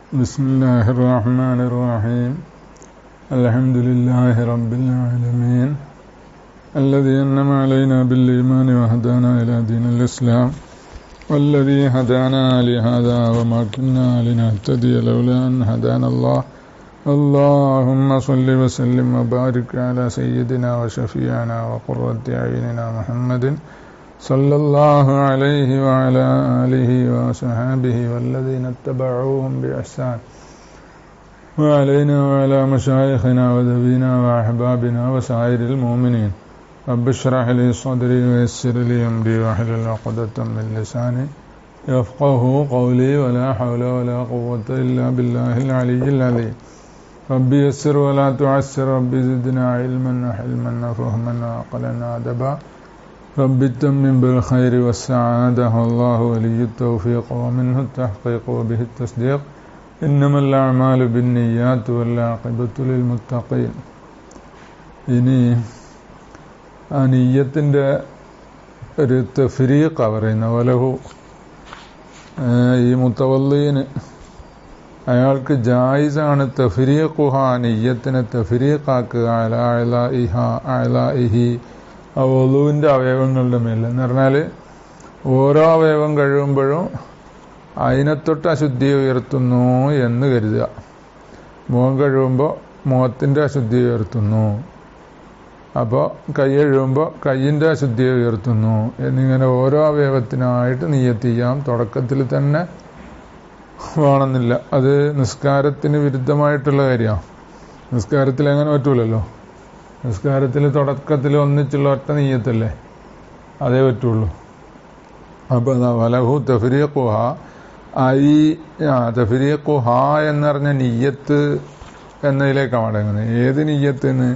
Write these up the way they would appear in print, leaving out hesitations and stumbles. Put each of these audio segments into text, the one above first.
بسم الله الرحمن الرحيم. الحمد لله رب العالمين الذي أنعم علينا بالإيمان وهدانا إلى دين الإسلام والذي هدانا لهذا وما كنا لنهتدي لولا أن هدانا الله. اللهم صل وسلم وبارك على سيدنا وشفيعنا وقرة أعيننا محمد صلى الله عليه وعلى آله وصحبه والذين اتبعوهم بإحسان وعلينا وعلى مشايخنا وذوينا وأحبابنا وسائر المؤمنين. رب اشرح لي صدري ويسر لي أمري واحلل عقدة من لساني يفقه قولي ولا حول ولا قوة إلا بالله العلي العظيم. رب يسر ولا تعسر، رب زدنا علما وحلما وفهما وعقلا وأدبا. رب اتمم بالخير والسعادة والله ولي التوفيق ومنه التحقيق وبه التصديق. إنما الأعمال بالنيات والعاقبة للمتقين. ഇനി ആ നിയ്യത്തിൻ്റെ ഒരു തഫ്രീഖ പറയുന്ന വലഹു, ഈ മുത്തവല്ലീന് അയാൾക്ക് ജായിസാണ് തഫ്രീഖുഹ, നിയ്യത്തിനെ തഫ്രീഖാക്കുക അലാഇഹി വുളുവിൻ്റെ അവയവങ്ങളുടെ മേൽ എന്ന് പറഞ്ഞാൽ ഓരോ അവയവം കഴിയുമ്പോഴും അതിനെത്തൊട്ട് അശുദ്ധി ഉയർത്തുന്നു എന്ന് കരുതുക. മുഖം കഴിയുമ്പോൾ മുഖത്തിൻ്റെ അശുദ്ധി ഉയർത്തുന്നു, അപ്പോൾ കൈ കഴിയുമ്പോൾ കൈയിൻ്റെ അശുദ്ധി ഉയർത്തുന്നു എന്നിങ്ങനെ ഓരോ അവയവത്തിനായിട്ട് നിയ്യത്ത് ചെയ്യാം. തുടക്കത്തിൽ തന്നെ വേണമെന്നില്ല. അത് നിസ്കാരത്തിന് വിരുദ്ധമായിട്ടുള്ള കാര്യമാണ്. നിസ്കാരത്തിൽ അങ്ങനെ പറ്റൂലല്ലോ. നിസ്കാരത്തിൽ തുടക്കത്തിൽ ഒന്നിച്ചുള്ള ഒറ്റ നിയ്യത്തല്ലേ, അതേ പറ്റുള്ളൂ. അപ്പോൾ വലഹു തഫ്രീഖുഹ, തഫ്രീഖുഹ എന്ന് പറഞ്ഞ നിയ്യത്ത് എന്നതിലേക്കാണ് മടങ്ങുന്നത്. ഏത് നിയ്യത്തിന്?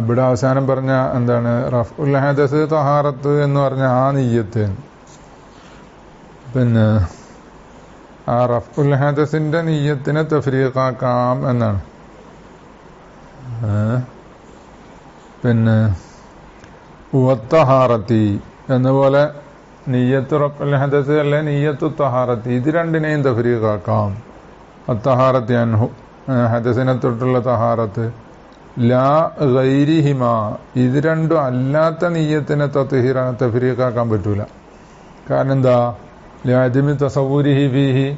ഇവിടെ അവസാനം പറഞ്ഞ എന്താണ്, റഫ്ഉൽ ഹദസ് തഹാറത്ത് എന്ന് പറഞ്ഞ ആ നിയ്യത്ത്. പിന്നെ ആ റഫ്ഉൽ ഹദസിന്റെ നിയ്യത്തിനെ തഫ്രീഖാക്കാം എന്നാണ്. പിന്നെ തഹാറത്തി എന്നപോലെ നിയ്യത്ത് റഫ്ഉൽ ഹദസ് അല്ലെ നിയ്യത്തു തഹാറത്തി, ഇത് രണ്ടിനെയും തഫ്രീഖാക്കാം. തഹാറത്തി അൻഹു, ഹദസിനെ തൊട്ടുള്ള തഹാറത്ത്. ലാ ഗൈരിഹിമ, ഇത് രണ്ടും അല്ലാത്ത നിയ്യത്തിനെ തഫ്രീഖാക്കാൻ പറ്റൂല. കാരണം എന്താ? ലാദിമി തസവൂരിഹി ഫീഹി,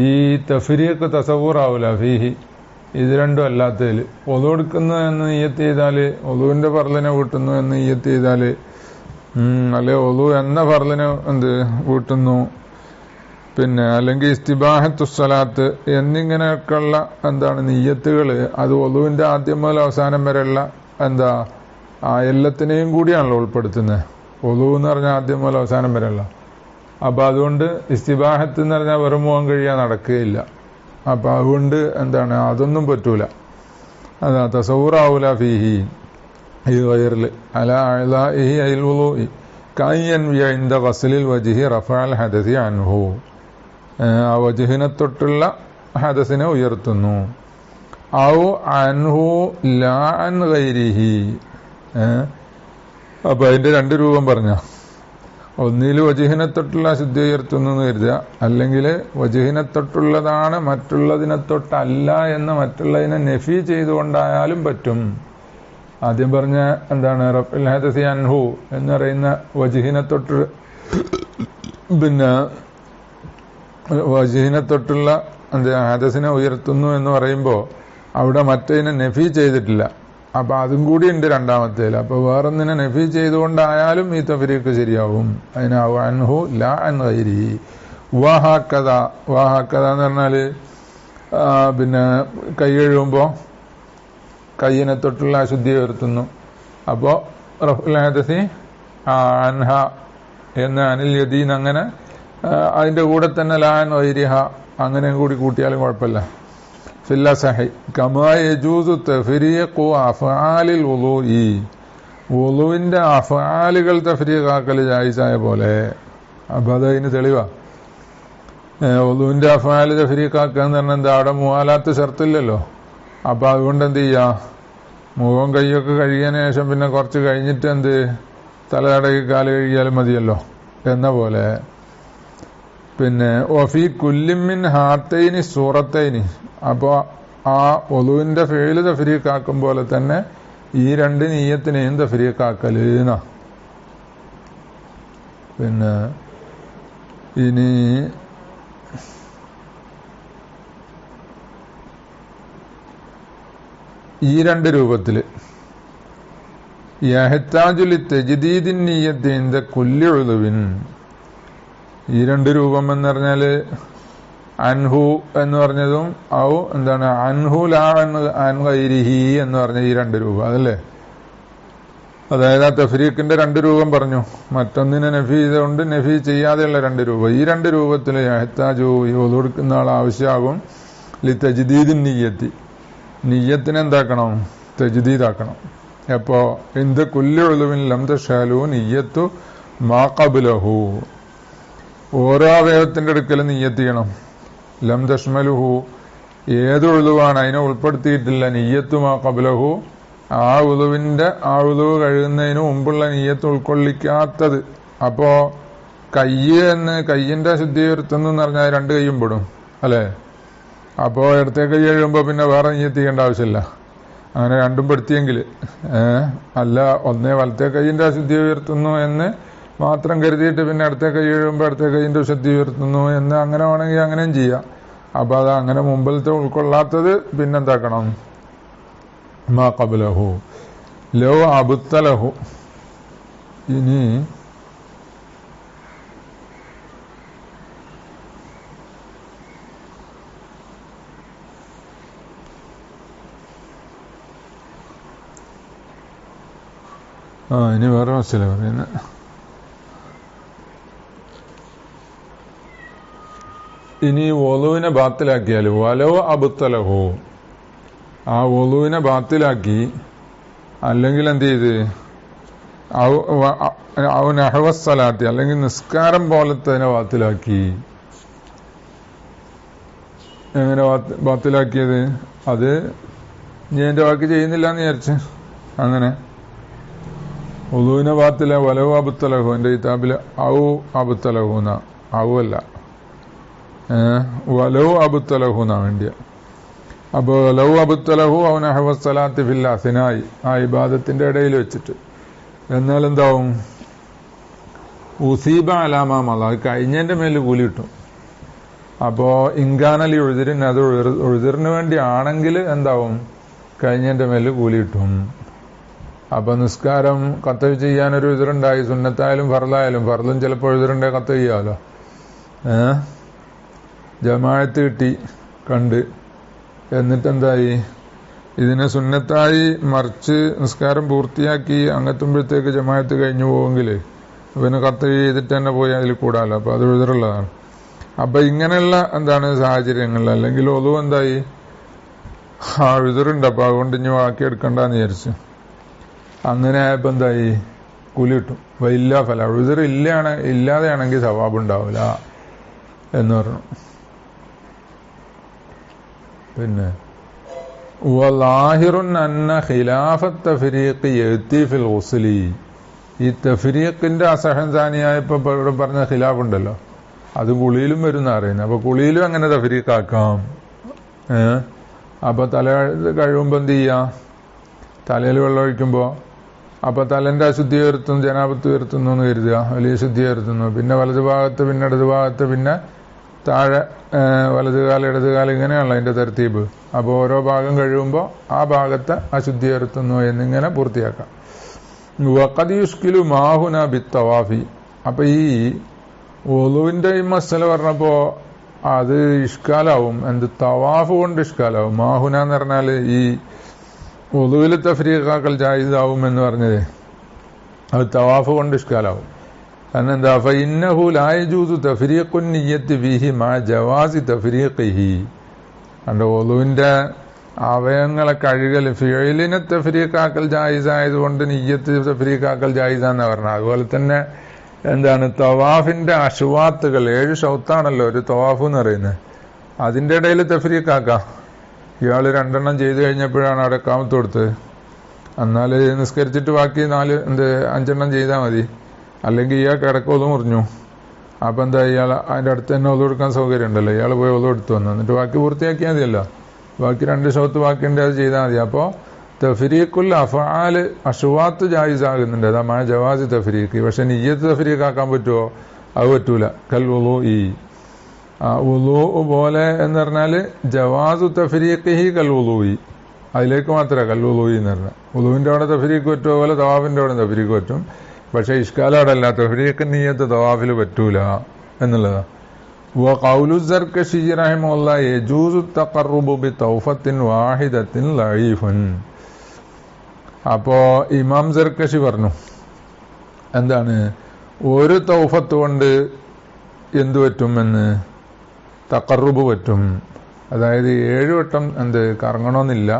ഈ തഫ്രീഖ് തസവൂറാവൂല ഫീഹി, ഇത് രണ്ടും അല്ലാത്തതിൽ. ഒളു എടുക്കുന്നു എന്ന് നിയ്യത്ത് ചെയ്താൽ ഒളുവിൻ്റെ ഫർളിനെ വീട്ടുന്നു എന്ന് നിയ്യത്ത് ചെയ്താൽ, അല്ലെ ഒളു എന്ന ഫർളിനെ വീട്ടുന്നു, പിന്നെ അല്ലെങ്കിൽ ഇസ്തിബാഹത്തുസ്സലാത്ത് എന്നിങ്ങനെയൊക്കെയുള്ള നിയ്യത്തുകൾ, അത് ഒളുവിൻ്റെ ആദ്യം മുതൽ അവസാനം വരെയുള്ള എല്ലാത്തിനെയും കൂടിയാണല്ലോ ഉൾപ്പെടുത്തുന്നത്. ഒളു എന്ന് പറഞ്ഞാൽ ആദ്യം മുതൽ അവസാനം വരെയുള്ള. അപ്പം അതുകൊണ്ട് ഇസ്തിബാഹത്ത് എന്ന് പറഞ്ഞാൽ വെറും മുഖം കഴിയാൻ നടക്കുകയില്ല. അപ്പം അതുകൊണ്ട് അതൊന്നും പറ്റൂല. അതാ തസവൂറാവൂല ഫീഹി ഈ വയറിൽ അലാഇഹി അൽ വുളൂഇ കയ്യൻവിയ ഇൻദ ഗസ്ലിൽ വജ്ഹി റഫഅൽ ഹദസി അൻഹു, ആ വജ്ഹിനെ തൊട്ടുള്ള ഹദസിനെ ഉയർത്തുന്നു. ഔ അൻഹു ലാ അൻ ഗൈരിഹി. അപ്പം അതിൻ്റെ രണ്ട് രൂപം പറഞ്ഞ, ഒന്നിൽ വജ്ഹിനെ തൊട്ടുള്ള അശുദ്ധി ഉയർത്തുന്നു എന്ന് കരുതുക, അല്ലെങ്കിൽ വജ്ഹിനെ തൊട്ടുള്ളതാണ് മറ്റുള്ളതിനെ തൊട്ടല്ല എന്ന് മറ്റുള്ളതിനെ നഫി ചെയ്തുകൊണ്ടായാലും പറ്റും. ആദ്യം പറഞ്ഞ റഫ്ഉൽ ഹദസി അൻഹു എന്ന് പറയുന്ന വജ്ഹിനെ തൊട്ട്, പിന്നെ വജ്ഹിനെ തൊട്ടുള്ള ഹദസിനെ ഉയർത്തുന്നു എന്ന് പറയുമ്പോൾ അവിടെ മറ്റതിനെ നഫി ചെയ്തിട്ടില്ല. അപ്പം അതും കൂടി ഉണ്ട് രണ്ടാമത്തേൽ. അപ്പോൾ വേറൊന്നിനെ നഫി ചെയ്തുകൊണ്ടായാലും ഈ തഫ്രീഖ് ശരിയാവും. അതിനാവും അൻഹു ലാ അൻ ഗൈരിഹി. വഹക്കദ എന്ന് പറഞ്ഞാൽ പിന്നെ കൈ കഴുകുമ്പോൾ കയ്യിനെ തൊട്ടുള്ള അശുദ്ധി ഉയർത്തുന്നു. അപ്പോൾ റഫ്ഉൽ ഹദസി അൻഹ എന്ന് അനിൽ യദീൻ, അങ്ങനെ അതിൻ്റെ കൂടെ തന്നെ ലാ അൻ ഗൈരിഹ അങ്ങനെയും കൂടി കൂട്ടിയാലും കുഴപ്പമില്ല. ഫില്ല സഹി കമാ യജൂസു തഫ്രീഖു അഫ്ആലിൽ വുളൂഇ, വുളുവിൻ്റെ അഫ്ആലുകൾ തഫ്രീഖാക്കൽ ജായിസായ പോലെ. അപ്പോൾ അതതിന് തെളിവാ. വുളുവിൻ്റെ അഫ്ആല് തഫ്രീഖാക്കുക എന്ന് പറഞ്ഞാൽ അവിടെ മുവാലാത്ത് ഷർത്തില്ലല്ലോ. അപ്പം അതുകൊണ്ട് എന്ത് ചെയ്യുക, മുഖം കൈയൊക്കെ കഴുകിയതിന് ശേഷം പിന്നെ കുറച്ച് കഴിഞ്ഞിട്ട് തല തടകി കാല് കഴുകിയാലും മതിയല്ലോ എന്ന പോലെ. പിന്നെ ഒഫി കുല്ലിമിൻ ഹാത്തൈനി സൂറത്തൈനി. അപ്പോൾ ആ ഒളുവിന്റെ ഫേല് തഫ്രീഖാക്കും പോലെ തന്നെ ഈ രണ്ട് നീയത്തിനെയും തഫ്രീഖാക്കലെന്ന. പിന്നെ ഇനി ഈ രണ്ട് രൂപത്തില് യഹ്താജുലി തജ്ദീദിൻ നിയ്യത്തി ഇൻദ കുല്ലി ഉളുവിൻ. ഈ രണ്ട് രൂപം എന്ന് പറഞ്ഞാല് അൻഹു എന്ന് പറഞ്ഞതും എന്താണ് അൻഹു ലാ അൻ ഗൈരിഹി എന്ന് പറഞ്ഞ ഈ രണ്ട് രൂപം അതല്ലേ. അതായത് ആ തഫ്രീഖിന്റെ രണ്ട് രൂപം പറഞ്ഞു, മറ്റൊന്നിനെ നഫി ചെയ്തുകൊണ്ട് നഫി ചെയ്യാതെയുള്ള രണ്ട് രൂപം. ഈ രണ്ട് രൂപത്തിൽ യഹ്താജു ഈ ഒളു എടുക്കുന്ന ആൾ ആവശ്യമാകും ലി തജ്ദീദിൻ നിയ്യത്തി, നിയ്യത്തിനെ എന്താക്കണം, തജ്ദീദാക്കണം. എപ്പോ ഇന്ദ കുല്ലി ഉളുവിൻ ലം തശാലു നിയ്യത്തു മാ ഖബ്ലഹു, ഓരോ അവയവത്തിന്റെ അടുക്കലും നിയ്യത്ത് ചെയ്യണം. ലം തഷ്മലുഹു, ഏത് ഉളുവാണ് അതിനെ ഉൾപ്പെടുത്തിയിട്ടില്ല, നിയ്യത്തു മാ ഖബ്ലഹു, ആ ഉളുവ് കഴിയുന്നതിന് മുമ്പുള്ള നിയ്യത്ത് ഉൾക്കൊള്ളിക്കാത്തത്. അപ്പോ കയ്യിന്റെ ശുദ്ധി വരുത്തുന്നു എന്ന് പറഞ്ഞാൽ രണ്ട് കൈയും പെടും അല്ലെ. അപ്പോ ഇടത്തെ കൈ കഴിയുമ്പോ പിന്നെ വേറെ നിയ്യത്ത് ചെയ്യേണ്ട ആവശ്യമില്ല. അങ്ങനെ രണ്ടും പെടുത്തിയെങ്കിൽ അല്ല, ഒന്നേ വലത്തെ കൈയിന്റെ അശുദ്ധി ഉയർത്തുന്നു എന്ന് മാത്രം കരുതിയിട്ട് പിന്നെ അടുത്ത കൈ കഴിയുമ്പോൾ അടുത്ത കൈയിന്റെ ശുദ്ധി ഉയർത്തുന്നു എന്ന് അങ്ങനെ വേണമെങ്കിൽ അങ്ങനെയും ചെയ്യാം. അപ്പൊ അത് അങ്ങനെ മുമ്പിലത്തെ ഉൾക്കൊള്ളാത്തത് പിന്നെന്താക്കണം, മാ ഖബ്ലഹു ലോ അബ്തലഹു. ഇനി ഇനി വേറെ മസല പറയുന്നത്. ഇനി വളുവിനെ ബാത്തിലാക്കിയാൽ വലോ അബ്തലഹു, ആ വളുവിനെ ബാത്തിലാക്കി അല്ലെങ്കിൽ എന്ത് ചെയ്ത് നഹ്വസ്സലാത്തി അല്ലെങ്കിൽ നിസ്കാരം പോലത്തെ ബാത്തിലാക്കി. എങ്ങനെ ബാത്തിലാക്കിയത്? അത് ഞാൻ എന്റെ വാക്ക് ചെയ്യുന്നില്ല എന്ന് വിചാരിച്ച് അങ്ങനെ വളുവിനെ ബാത്തില വലോ അബ്തലഹു, എന്റെ കിതാബില് അബ്തലഹു എന്നാ, അല്ല വലോ അബ്തലഹു എന്നാ വേണ്ടിയ. അപ്പൊ ലൗ അബ്തലഹു ഔ നഹ്വസ്സലാത്തി ഫിൽ അസ്നായി, ആ ഇബാദത്തിന്റെ ഇടയിൽ വെച്ചിട്ട്. എന്നാൽ എന്താവും, ഉസീബ അലാമാ മള, കഴിഞ്ഞതിന്റെ മേല് കൂലി കിട്ടും. അപ്പോ ഇൻകാനലി ഉഴുതിരിന്, അത് ഉഴുതിറിന് വേണ്ടി ആണെങ്കിൽ എന്താവും, കഴിഞ്ഞതിന്റെ മേല് കൂലി കിട്ടും. അപ്പൊ നിസ്കാരം കത്തവ് ചെയ്യാനൊരു ഉഴുതിറുണ്ടായി, സുന്നത്തായാലും ഫർലായാലും, ഫർലും ചിലപ്പോൾ ഉഴുതിറുണ്ടെ കത്ത് ചെയ്യാമല്ലോ. ജമാഅത്ത് കിട്ടി കണ്ട്, എന്നിട്ടെന്തായി, ഇതിനെ സുന്നത്തായി മറിച്ച് നിസ്കാരം പൂർത്തിയാക്കി അങ്ങെത്തുമ്പോഴത്തേക്ക് ജമാഅത്ത് കഴിഞ്ഞു പോവെങ്കിൽ പിന്നെ കത്ത് ചെയ്തിട്ട് തന്നെ പോയി അതിൽ കൂടാലോ. അപ്പൊ അത് ഉഴുതിറുള്ളതാണ്. അപ്പൊ ഇങ്ങനെയുള്ള സാഹചര്യങ്ങളിൽ അല്ലെങ്കിൽ ഒതു എന്തായി, ഉഴുതിറുണ്ട്, അപ്പൊ അതുകൊണ്ട് ഇനി ബാക്കിയെടുക്കണ്ടെന്ന് വിചാരിച്ചു. അങ്ങനെ ആയപ്പോ എന്തായി, കൂലി കിട്ടും. വൈല്ല ഫല, ഉഴുതിർ ഇല്ലാതെയാണെങ്കിൽ സവാബ് ഉണ്ടാവില്ല എന്ന് പറഞ്ഞു. പിന്നെ ഈ തഫ്രീഖിന്റെ അസഹൻസാനിയായപ്പോ ഇവിടെ പറഞ്ഞ ഖിലാഫ് ഉണ്ടല്ലോ, അത് കുളിയിലും വരുന്ന അറിയുന്നത്. അപ്പൊ കുളിയിലും അങ്ങനെ തഫ്രീഖാക്കാം. അപ്പൊ തല കഴിയുമ്പോ എന്ത് ചെയ്യാം, തലയിൽ വെള്ളം ഒഴിക്കുമ്പോ അപ്പൊ തലന്റെ അശുദ്ധി ഉയർത്തുന്നു, ജനാപത്ത് ഉയർത്തുന്നു എന്ന് കരുതുക, വലിയ ശുദ്ധി ഉയർത്തുന്നു. പിന്നെ വലതു ഭാഗത്ത്, പിന്നെ ഇടതു ഭാഗത്ത്, പിന്നെ താഴെ വലതുകാലം ഇടതുകാലം, ഇങ്ങനെയാണല്ലോ അതിന്റെ തർത്തീബ്. അപ്പോൾ ഓരോ ഭാഗം കഴിയുമ്പോൾ ആ ഭാഗത്തെ അശുദ്ധി ഉയർത്തുന്നു എന്നിങ്ങനെ പൂർത്തിയാക്കാം. വഖദ് യുഷ്കിലു മാഹുന ബിത്തവാഫി. അപ്പൊ ഈ ഒളുവിന്റെ ഈ മസല പറഞ്ഞപ്പോ അത് ഇഷ്കാലാവും, തവാഫ് കൊണ്ട് ഇഷ്കാലാവും. മാഹുന എന്ന് പറഞ്ഞാല് ഈ ഒളുവിൽ തഫ്രീഖാക്കൽ ജായിസാവും എന്ന് പറഞ്ഞത്, അത് തവാഫ് കൊണ്ട് ഇഷ്കാലാവും. കാരണം എന്താ, ഫഇന്നഹു ലാ യജൂസു തഫ്രീഖുൻ നിയ്യത്തി ഫീഹി മാ ജവാസി തഫ്രീഖിഹി. അന്റെ ഒളുവിന്റെ അവയവങ്ങളെ കഴുകൽ ഫിഅലിനെ തഫ്രീഖാക്കൽ ജായിസായതുകൊണ്ട് നിയ്യത്ത് തഫ്രീഖാക്കൽ ജായിസാന്ന് പറഞ്ഞത്. അതുപോലെ തന്നെ തവാഫിന്റെ അശ്വാത്തുകൾ, 7 ഷൗത്താണല്ലോ ഒരു തവാഫ് എന്ന് പറയുന്നത്, അതിന്റെ ഇടയിൽ തഫ്രീഖാക്കാം. ഇയാള് 2 ചെയ്തു കഴിഞ്ഞപ്പോഴാണ് അവിടെ കാമത്ത് കൊടുത്തത്. എന്നാല് നിസ്കരിച്ചിട്ട് ബാക്കി 5 ചെയ്താൽ മതി. അല്ലെങ്കിൽ ഇയാൾക്ക് ഇടക്കോത് മുറിഞ്ഞു, അപ്പൊ എന്താ, ഇയാൾ അതിന്റെ അടുത്ത് തന്നെ ഒതു കൊടുക്കാൻ സൗകര്യം ഉണ്ടല്ലോ, ഇയാൾ പോയി ഒതു എടുത്തു വന്നു, എന്നിട്ട് ബാക്കി പൂർത്തിയാക്കിയാൽ മതിയല്ലോ. ബാക്കി 2 ഷൗത്ത് ബാക്കിയുണ്ട്, അത് ചെയ്താൽ മതി. അപ്പോ തഫ്രീഖുൽ അഫ്ആല് അഷ്വാത്ത് ജായിസ് ആകുന്നുണ്ട്, അതാ ജവാസ് തഫ്രീഖ്. പക്ഷെ നിയ്യത്ത് തഫ്രീഖ് ആക്കാൻ പറ്റുമോ? അത് പറ്റൂല. കൽ വുളൂഇ, വുളൂ പോലെ എന്ന് പറഞ്ഞാല് ജവാസു തഫ്രീഖിഹി കൽ വുളൂഇ, അതിലേക്ക് മാത്രമേ കൽ വുളൂഇ എന്ന് പറഞ്ഞാൽ. വുളൂവിന്റെ അവിടെ തഫ്രീഖ് പറ്റുമോ പോലെ തവാഫിന്റെ അവിടെ തഫ്രീഖ് പറ്റും. പക്ഷെ ഇഷ്കാൽ അവിടെ അല്ല, തഫ്രീഖ് നിയ്യത്ത് തവാഫിൽ പറ്റൂല എന്നുള്ളതാ. വഖൗലു സർകശി റഹിമഹുല്ലാഹി യജൂസു തഖർറുബു ബിതൗഫത്തിൻ വാഹിദത്തിൻ ലഈഫുൻ. അപ്പോ ഇമാം സർകശി പറഞ്ഞു, എന്താണ്, ഒരു തൗഫത്ത് കൊണ്ട് എന്തു പറ്റും എന്ന്, തഖർറുബ് പറ്റും. അതായത് 7 വട്ടം കറങ്ങണമെന്നില്ല,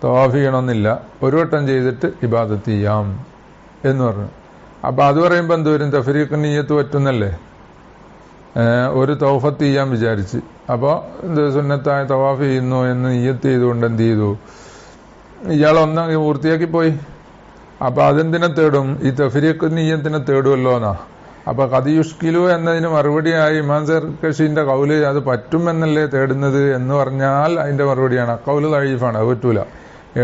തവാഫ് ചെയ്യണമെന്നില്ല, ഒരു വട്ടം ചെയ്തിട്ട് ഇബാദത്ത് ചെയ്യാം എന്ന് പറഞ്ഞു. അപ്പൊ അത് പറയുമ്പോ എന്തോരും തഫ്രീഖ് നിയ്യത്ത് പറ്റുന്നല്ലേ. ഒരു തൗഫത്ത് ചെയ്യാൻ വിചാരിച്ച്, അപ്പൊ സുന്നത്തായ തവാഫ് ചെയ്യുന്നു എന്ന് നിയ്യത്ത് ചെയ്തുകൊണ്ട് എന്ത് ചെയ്തു, ഇയാൾ ഒന്നാം പൂർത്തിയാക്കി പോയി. അപ്പൊ അതെന്തിനെ തേടും, ഈ തഫ്രീഖ് നിയ്യത്തിനെ തേടുമല്ലോ എന്നാ. അപ്പൊ ഖദിയുഷ്കിലു എന്നതിന് മറുപടിയായി ഇമാം സർകശിന്റെ കൗല് അത് പറ്റുമെന്നല്ലേ തേടുന്നത് എന്ന് പറഞ്ഞാൽ അതിന്റെ മറുപടിയാണ് കൗല് ദഈഫാണ്, അത് പറ്റൂല,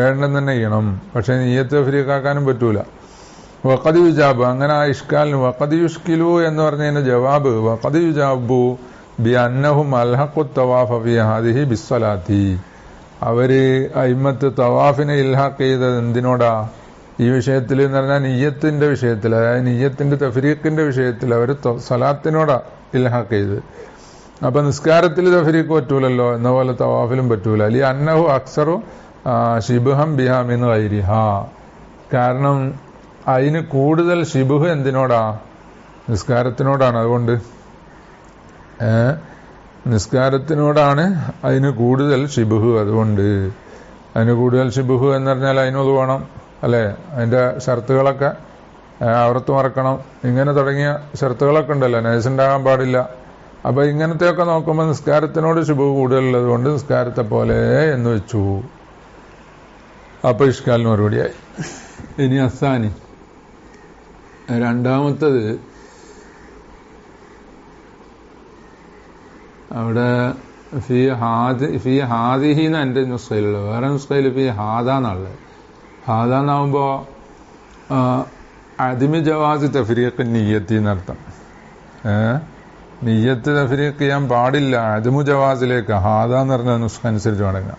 7 തന്നെ ചെയ്യണം. പക്ഷെ നിയ്യത്ത് തഫ്രീഖ് ആക്കാനും പറ്റൂല. വഖദ് യുജാബ്, അങ്ങനെ ആ ഇഷ്കാലിന് വഖദ് യുഷ്കിലു എന്ന് പറഞ്ഞതിന്റെ ജവാബ് വഖദ് യുജാബു ബി അന്നഹും അൽഹഖു തവാഫ ഫി ഹാദിഹി ബിസ്സലാത്തി. അവര് അയിമത്ത് തവാഫിനെ ഇൽഹാഖ് ചെയ്തത് എന്തിനോടാ, ഈ വിഷയത്തിൽ എന്ന് പറഞ്ഞാൽ നിയ്യത്തിന്റെ വിഷയത്തിൽ, അതായത് നിയ്യത്തിന്റെ തഫ്രീഖിന്റെ വിഷയത്തിൽ അവർ സലാത്തിനോടാ ഇൽഹാഖ് ചെയ്ത്. അപ്പൊ നിസ്കാരത്തിൽ തഫ്രീഖ് പറ്റൂലല്ലോ, എന്ന പോലെ തവാഫിലും പറ്റൂല. അലി അന്നഹു അക്സറു ഷിബ്ഹം ബിഹാ മിൻ ഗൈരിഹാ, കാരണം അതിന് കൂടുതൽ ഷിബ്ഹ് എന്തിനോടാ, നിസ്കാരത്തിനോടാണ്. അതുകൊണ്ട് നിസ്കാരത്തിനോടാണ് അതിന് കൂടുതൽ ഷിബ്ഹ്. അതുകൊണ്ട് അതിന് കൂടുതൽ ഷിബ്ഹ് എന്ന് പറഞ്ഞാൽ അതിനൊതു വേണം അല്ലെ, അതിന്റെ ഷർത്തുകളൊക്കെ അവർത്ത് മറക്കണം, ഇങ്ങനെ തുടങ്ങിയ ഷർത്തുകളൊക്കെ ഉണ്ടല്ലോ, നജസുണ്ടാകാൻ പാടില്ല. അപ്പൊ ഇങ്ങനത്തെയൊക്കെ നോക്കുമ്പോൾ നിസ്കാരത്തിനോട് ഷിബ്ഹ് കൂടുതലുള്ളത് കൊണ്ട് നിസ്കാരത്തെ പോലെ എന്ന് വെച്ചു. അപ്പൊ ഇഷ്കാലിന് മറുപടിയായി. ഇനി അസാനി, രണ്ടാമത്തത്, അവിടെ ഫി ഹാദിഹിന്ന് എന്റെ നുസ്ഖയിലുള്ളത്, വേറെ നുസ്ഖയിൽ ഫി ഹാദാന്നുള്ളത്. ഹാദാന്നാവുമ്പോ അദിമി ജവാസ് തഫ്രീഖ് നിയ്യത്തി എന്നർത്ഥം. നിയ്യത്ത് തഫ്രീഖ് ചെയ്യാൻ പാടില്ല, അദിമു ജവാസിലേക്ക് ഹാദാന്ന് പറഞ്ഞ നുസ്ഖ അനുസരിച്ച് മടങ്ങുക.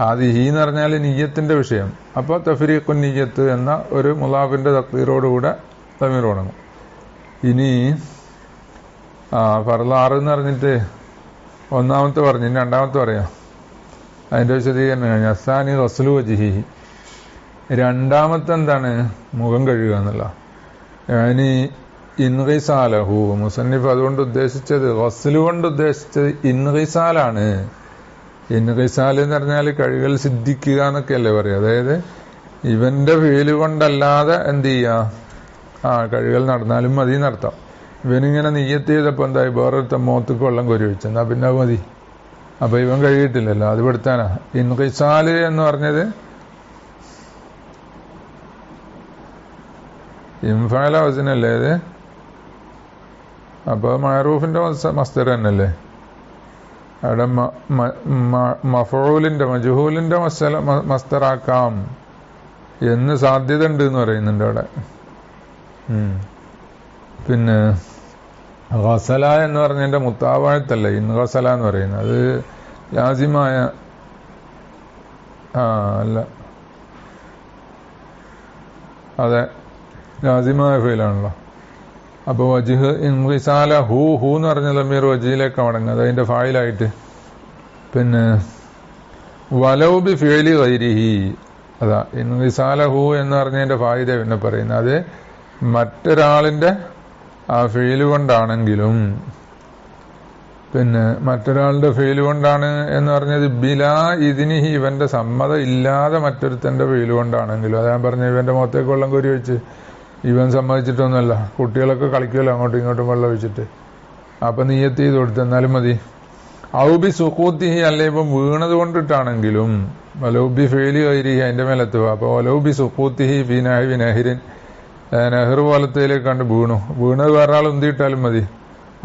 ഹാദിഹി എന്ന് പറഞ്ഞാൽ നിയ്യത്തിന്റെ വിഷയം. അപ്പൊ തഫ്രീഖു നിയ്യത്ത് എന്ന ഒരു മുലാഫിന്റെ തഖ്ദീറോടുകൂടെ തമീർ തുടങ്ങും. ഇനി ഫർള് 6 എന്ന് പറഞ്ഞിട്ട് ഒന്നാമത്തെ പറഞ്ഞു, ഇനി രണ്ടാമത്തെ പറയാം. അതിന്റെ വിശദീകരണം അസാനി ഗസ്ലു വജ്ഹിഹി, രണ്ടാമത്തെ എന്താണ്, മുഖം കഴുകുക എന്നുള്ള. ഇനി ഇൻഗിസാലഹു, മുസന്നിഫ് അതുകൊണ്ട് ഉദ്ദേശിച്ചത്, ഗസ്ലു കൊണ്ട് ഉദ്ദേശിച്ചത് ഇൻഗിസാലാണ്. ഇൻഗിസാൽ എന്ന് പറഞ്ഞാൽ കഴുകൽ സിദ്ധിക്കുക എന്നൊക്കെയല്ലേ പറയുക. അതായത് ഇവന്റെ ഫീല് കൊണ്ടല്ലാതെ എന്ത് ചെയ്യുക, കഴുകൽ നടന്നാലും മതി എന്നർത്ഥം. ഇവനിങ്ങനെ നിയ്യത്ത് ചെയ്തപ്പോ എന്തായി, വേറൊരുത്ത മോത്തക്ക് വെള്ളം കോരി വെച്ചു, എന്നാ പിന്നെ മതി. അപ്പൊ ഇവൻ കഴുകിയിട്ടില്ലല്ലോ, അത് പെടുത്താനാ. ഇൻഗിസാല് എന്ന് പറഞ്ഞത് ഇംഫാല വസനല്ലേ ഇത്, അപ്പൊ മഅറൂഫിന്റെ മസ്ദർ തന്നെയല്ലേ. അവിടെ മഫഊലിന്റെ മജ്ഹൂലിന്റെ മസ്ദറാക്കാം എന്ന് സാധ്യത ഉണ്ട് എന്ന് പറയുന്നുണ്ട് അവിടെ. പിന്നെ ഗസല എന്ന് പറഞ്ഞതിന്റെ മുത്താവാഴത്തല്ല ഇൻ ഗസല എന്ന് പറയുന്നത്, അത് ലാസിമായ അല്ല, അതെ ലാസിമായ ഫീലാണല്ലോ. അപ്പൊ വജ്ഹ് ഇൻഗിസാല ഹൂ എന്ന് പറഞ്ഞ ലമീർ വജ്ഹിലേക്ക് മടങ്ങുക, അത് അതിന്റെ ഫായിലായിട്ട്. പിന്നെ വലൗബി ഫിഅലി ഗൈരിഹി, അതാ ഇൻഗിസാല ഹൂ എന്ന് പറഞ്ഞതിന്റെ ഫായിദ പിന്നെ പറയുന്നത്, അത് മറ്റൊരാളിന്റെ ആ ഫീല് കൊണ്ടാണെങ്കിലും, പിന്നെ മറ്റൊരാളുടെ ഫീല് കൊണ്ടാണ് എന്ന് പറഞ്ഞത് ബിലാ ഇതിനിഹി, ഇവന്റെ സമ്മതം ഇല്ലാതെ മറ്റൊരുത്തന്റെ ഫീല് കൊണ്ടാണെങ്കിലും. അതാ പറഞ്ഞ ഇവന്റെ മുഖത്തേക്ക് വെള്ളം കോരി വെച്ച് ഇവൻ സമ്മതിച്ചിട്ടൊന്നുമല്ല, കുട്ടികളൊക്കെ കളിക്കുമല്ലോ അങ്ങോട്ടും ഇങ്ങോട്ടും വെള്ളം ഒഴിച്ചിട്ട്, അപ്പൊ നിയ്യത്ത് ചെയ്ത് കൊടുത്തെന്നാലും മതി. ഔബി സുഖൂത്തിഹി, അല്ലെ ഇപ്പം വീണത് കൊണ്ടിട്ടാണെങ്കിലും, വലൗബി ഫേലി കൈരിഹി അതിന്റെ മേലെത്തുക. അപ്പൊ വലൗബി സുഖൂത്തിഹി ഫീനാഹി നെഹ്റിൻ, നെഹ്റു പോലത്തേലേക്ക് കണ്ട് വീണത് വേറെ ആൾ ഉന്തിയിട്ടാലും മതി,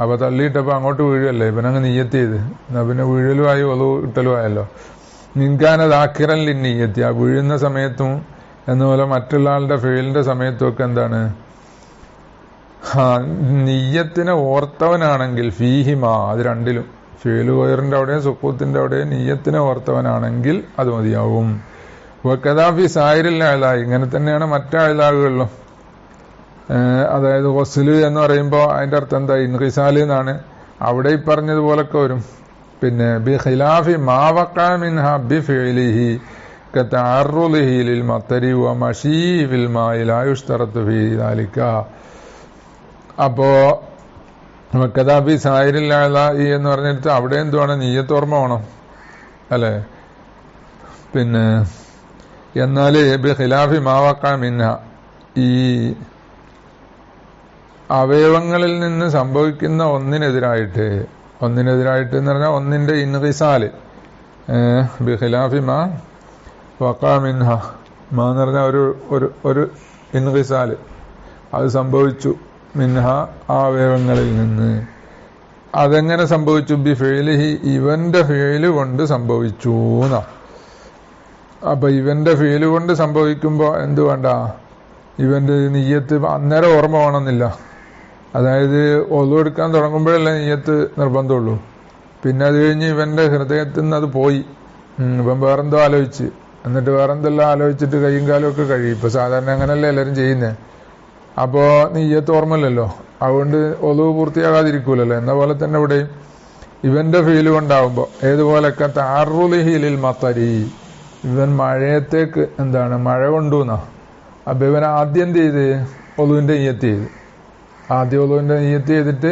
അപ്പൊ തള്ളിയിട്ടപ്പോ അങ്ങോട്ട് വീഴുകയല്ലേ, ഇവനങ്ങ് നിയ്യത്ത് ചെയ്ത്, എന്നാ പിന്നെ വീഴലുമായി ഒതു ഇട്ടലും ആയല്ലോ. നിൻകാനത് ആക്കിറല്ലി നീയത്തി, ആ വീഴുന്ന സമയത്തും എന്നുപോലെ മറ്റുള്ള ആളുടെ ഫെയിലിന്റെ സമയത്തും ഒക്കെ എന്താണ്, നിയ്യത്തിനെ ഓർത്തവനാണെങ്കിൽ ഫീഹിമ, അത് രണ്ടിലും ഫെയില് കൊയറിന്റെ അവിടെയും സുക്കൂത്തിന്റെ അവിടെയും നിയ്യത്തിനെ ഓർത്തവനാണെങ്കിൽ അത് മതിയാവും. കദാഫി സായിരില്ല അയല, ഇങ്ങനെ തന്നെയാണ് മറ്റഴലാകുകളിലും. അതായത് ഗുസ്ല് എന്ന് പറയുമ്പോൾ അതിന്റെ അർത്ഥം എന്താ, ഇൻഖിസാല് എന്നാണ്. അവിടെ ഈ പറഞ്ഞതുപോലൊക്കെ വരും. പിന്നെ ബി ഖിലാഫി മാ വഖഅ മിൻഹ ബി ഫിഅലിഹി കതഅറുലിഹി ലിൽ മത്തരി വ മശീ ഫിൽ മാഇ ലാ യുശ്തറതു ഫീ ദാലിക. അപ്പോ കദാഫി സായിരില്ല അയലായി എന്ന് പറഞ്ഞിട്ട് അവിടെ എന്തുവാണ്, നിയ്യത്ത് ഓർമ്മ വേണം അല്ലെ. പിന്നെ എന്നാല് ബി ഖിലാഫി മാ വഖഅ മിൻഹ, ഈ അവയവങ്ങളിൽ നിന്ന് സംഭവിക്കുന്ന ഒന്നിനെതിരായിട്ട് എന്ന് പറഞ്ഞാൽ ഒന്നിന്റെ ഇൻഖിസാല്, ബിഖിലാഫി മാ വഖഅ മിൻഹ, മാ എന്ന് പറഞ്ഞാൽ ഒരു ഇൻഖിസാല് അത് സംഭവിച്ചു, മിൻഹ ആ അവയവങ്ങളിൽ നിന്ന്. അതെങ്ങനെ സംഭവിച്ചു, ബി ഫിഅലിഹി ഇവന്റെ ഫിഅല് കൊണ്ട് സംഭവിച്ചു എന്നാ. അപ്പൊ ഇവന്റെ ഫിഅല് കൊണ്ട് സംഭവിക്കുമ്പോ എന്ത് വേണ്ട, ഇവന്റെ നിയ്യത്ത് അന്നേരം ഓർമ്മ വേണമെന്നില്ല. അതായത് ഒളു എടുക്കാൻ തുടങ്ങുമ്പോഴല്ലേ നിയ്യത്ത് നിർബന്ധമുള്ളൂ. പിന്നെ അത് കഴിഞ്ഞ് ഇവന്റെ ഹൃദയത്തിൽ നിന്ന് അത് പോയി, ഇവൻ വേറെന്തോ ആലോചിച്ച്, എന്നിട്ട് വേറെന്തെല്ലാം ആലോചിച്ചിട്ട് കൈയും കാലും ഒക്കെ കഴിയും. ഇപ്പൊ സാധാരണ അങ്ങനല്ലേ എല്ലാവരും ചെയ്യുന്നേ. അപ്പോ നിയ്യത്ത് ഓർമ്മയില്ലല്ലോ, അതുകൊണ്ട് ഒളു പൂർത്തിയാകാതിരിക്കൂലല്ലോ. എന്ന പോലെ തന്നെ ഇവിടെ ഇവന്റെ ഫീല് കൊണ്ടാവുമ്പോ ഏതുപോലൊക്കെ തഅറുലിഹി ലിൽ മത്തരി, ഇവൻ മഴയത്തേക്ക് എന്താണ് മഴ കൊണ്ടുവന്നാ. അപ്പൊ ഇവൻ ആദ്യം എന്ത് ചെയ്ത്, ഒളുവിന്റെ നിയ്യത്ത് ചെയ്ത്, ആദ്യം ഒളുവിന്റെ നിയ്യത്ത് ചെയ്തിട്ട്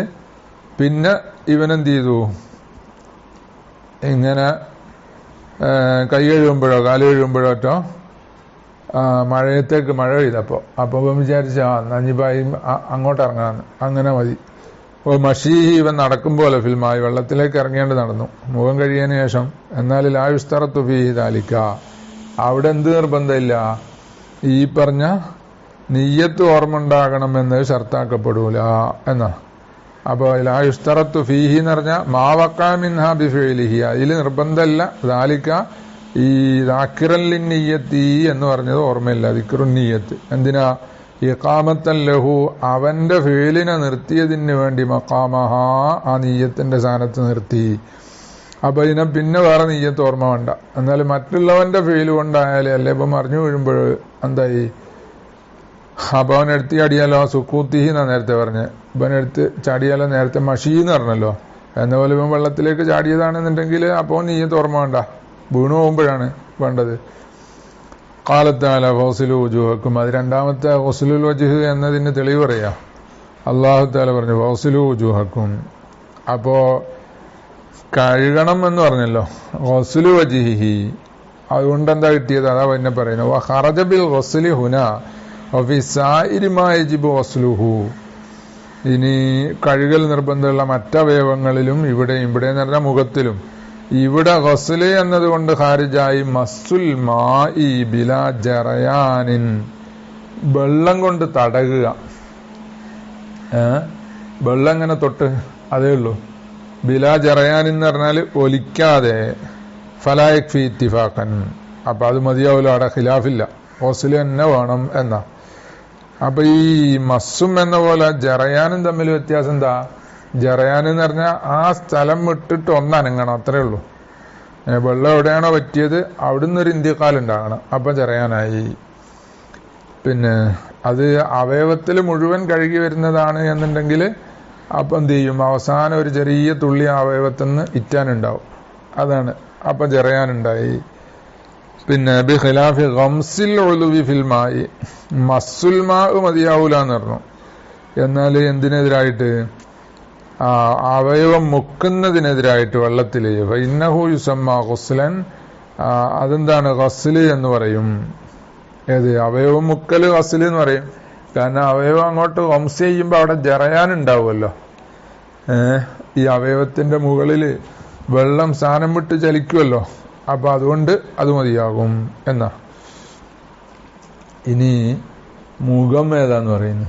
പിന്നെ ഇവനെന്ത് ചെയ്തു, ഇങ്ങനെ കൈ കഴുകുമ്പോഴോ കാല് കഴുകുമ്പോഴോ മഴയത്തേക്ക് മഴ പെയ്തപ്പോ ഇവൻ വിചാരിച്ച നഞ്ഞിപ്പായി അങ്ങോട്ട് ഇറങ്ങാന്ന്, അങ്ങനെ മതി. ഓ മഷീഹി, ഇവൻ നടക്കും പോലെ ഫിൽമായി വെള്ളത്തിലേക്ക് ഇറങ്ങേണ്ടി നടന്നു മുഖം കഴിയാൻ ശേഷം. എന്നാൽ ലാ യുശ്തറതു ഫീഹി ദാലിക, അവിടെ എന്ത് നിർബന്ധമില്ല, ഈ പറഞ്ഞ നിയ്യത്ത് ഓർമ്മ ഉണ്ടാകണമെന്ന് ഷർത്താക്കപ്പെടൂല എന്നാ. അപ്പൊ ലാ യുശ്തറതു ഫീഹി എന്ന് പറഞ്ഞാൽ മാ വഖഅ മിൻഹാ ബി ഫിഅലിഹി, അതിൽ നിർബന്ധമില്ല. ദാലിക ഈ ദാക്കിറൻ ലിന്നിയ്യത്തി എന്ന് പറഞ്ഞത് ഓർമ്മയില്ല, ദിക്റുൻ നിയ്യത്ത്. എന്തിനാ, ഇഖാമത്തൻ ലഹു, അവന്റെ ഫിഅലിനെ നിർത്തിയതിന് വേണ്ടി, മഖാമഹാ ആ നിയ്യത്തിന്റെ സ്ഥാനത്ത് നിർത്തി. അപ്പൊ ഇതിനെ പിന്നെ വേറെ നിയ്യത്ത് ഓർമ്മ വേണ്ട. എന്നാലും മറ്റുള്ളവന്റെ ഫീല് കൊണ്ടായാലേ അല്ലെ ഇപ്പം മറിഞ്ഞു വീഴുമ്പോൾ എന്തായി, അപ്പൊ അവനെടുത്ത് ചാടിയാലോ, സുക്കൂത്തിഹി എന്നാ നേരത്തെ പറഞ്ഞ്, ഇവനെടുത്ത് ചാടിയാലോ, നേരത്തെ മഷീന്ന് പറഞ്ഞല്ലോ. എന്നപോലെ ഇവൻ വെള്ളത്തിലേക്ക് ചാടിയതാണെന്നുണ്ടെങ്കിൽ അപ്പോൾ നിയ്യത്ത് ഓർമ്മ വേണ്ട, വീണു പോകുമ്പോഴാണ് വേണ്ടത്. ഖാലത്തആല ഫഗ്സിലൂ വുജൂഹക്കും, അത് രണ്ടാമത്തെ ഗുസ്ലുൽ വജ്ഹ് എന്നതിന് തെളിവ് പറയാ. അല്ലാഹു തആല പറഞ്ഞു ഫഗ്സിലൂ വുജൂഹക്കും, അപ്പോ കഴുകണം എന്ന് പറഞ്ഞല്ലോ, ഗുസ്ലു വജ്ഹിഹി, അതുകൊണ്ട് എന്താ കിട്ടിയത്, അതാ പിന്നെ പറയുന്നു. വഖറജ ബിൽ ഗുസ്ലി ഹുനാ വഫി സായിരി മാ യജിബു ഗുസ്ലുഹു, ഇനി കഴുകൽ നിർബന്ധമുള്ള മറ്റവയവങ്ങളിലും ഇവിടെ എന്ന് പറഞ്ഞാൽ മുഖത്തിലും, ഇവിടെ ഗുസ്ല് എന്നതുകൊണ്ട് ഖാരിജായി മസ്സുൽ മാഇ ബിലാ ജറയാനിൻ, വെള്ളം കൊണ്ട് തടകുക, വെള്ളം ഇങ്ങനെ തൊട്ട് അതേ ഉള്ളൂ. ബിലാ ജറയാൻ എന്ന് പറഞ്ഞാല് ഒലിക്കാതെ, ഫലാ യക്ഫി ഇത്തിഫാഖൻ, അപ്പൊ അത് മതിയാവില്ല, അവിടെ ഖിലാഫില്ല, ഗുസ്ല് തന്നെ വേണം എന്നാ. അപ്പൊ ഈ മസ്സും എന്ന പോലെ ജറയാനും തമ്മിൽ വ്യത്യാസം എന്താ, ജറയാൻ എന്ന് പറഞ്ഞാൽ ആ സ്ഥലം വിട്ടിട്ട് ഒന്നനങ്ങണം, അത്രേ ഉള്ളൂ. വെള്ളം എവിടെയാണോ പറ്റിയത് അവിടുന്ന് ഒരു ഇന്ത്യക്കാലുണ്ടാകണം, അപ്പൊ ജറയാനായി. പിന്നെ അത് അവയവത്തിൽ മുഴുവൻ കഴുകി വരുന്നതാണ് എന്നുണ്ടെങ്കിൽ അപ്പൊ എന്ത് ചെയ്യും, അവസാനം ഒരു ചെറിയ തുള്ളി അവയവത്തിൽ നിന്ന് ഇറ്റാനുണ്ടാവും, അതാണ് അപ്പൊ ജറയാനുണ്ടായി. പിന്നെ ബി ഖിലാഫി ഗംസിൽ ഉളുവി ഫിൽ മായി, മസ്സുൽ മാ മതിയാവൂല എന്ന് പറഞ്ഞു. എന്നാൽ എന്തിനെതിരായിട്ട്, അവയവം മുക്കുന്നതിനെതിരായിട്ട് വെള്ളത്തില്, ഫഇന്നഹു യുസമ്മ ഗുസ്ലൻ, അതെന്താണ് ഗസ്ല് എന്ന് പറയും. ഏത് അവയവം മുക്കല് ഗസ്ല് എന്ന് പറയും. കാരണം അവയവം അങ്ങോട്ട് ഗംസ് ചെയ്യുമ്പോ അവിടെ ജറയാനുണ്ടാവുമല്ലോ, ഈ അവയവത്തിന്റെ മുകളില് വെള്ളം സ്ഥാനം വിട്ട് ചലിക്കുമല്ലോ, അപ്പൊ അതുകൊണ്ട് അത് മതിയാകും എന്നാ. ഇനി മുഖം ഏതാന്ന് പറയുന്നു.